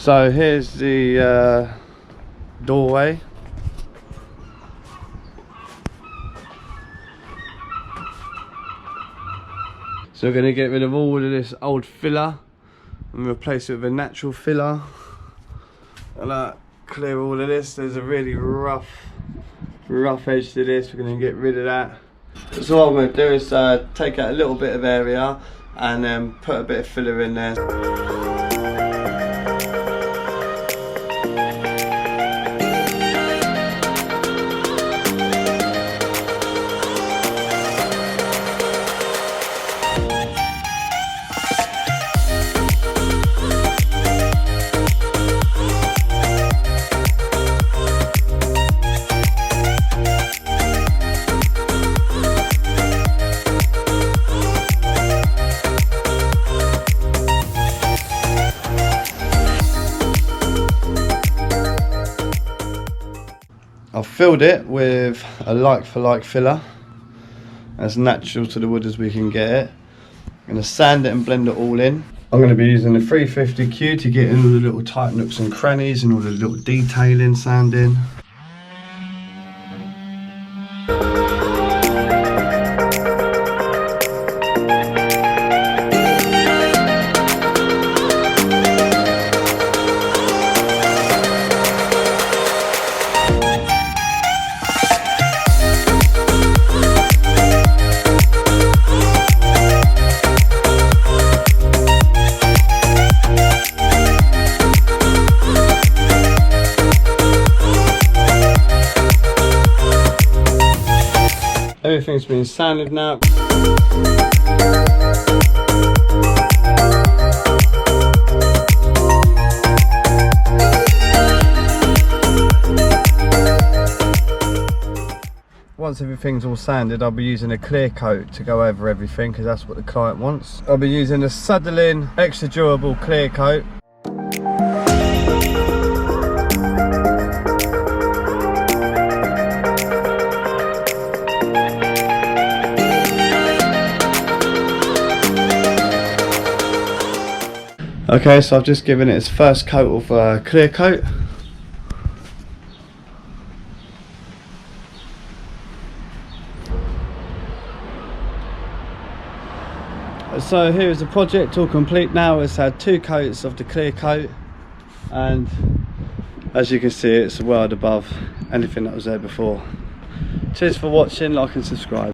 So here's the doorway. So we're going to get rid of all of this old filler and replace it with a natural filler. And clear all of this. There's a really rough edge to this. We're going to get rid of that. So what I'm going to do is take out a little bit of area and then put a bit of filler in there. I've filled it with a like-for-like filler, as natural to the wood as we can get it. I'm going to sand it and blend it all in. I'm going to be using the 350Q to get in all the little tight nooks and crannies and all the little detailing sanding. Everything's been sanded now. Once everything's all sanded, I'll be using a clear coat to go over everything because that's what the client wants. I'll be using a Sutherland extra durable clear coat. Okay, so I've just given it its first coat of clear coat. So here is the project all complete now. It's had 2 coats of the clear coat, and as you can see, it's a world above anything that was there before. Cheers for watching, like and subscribe.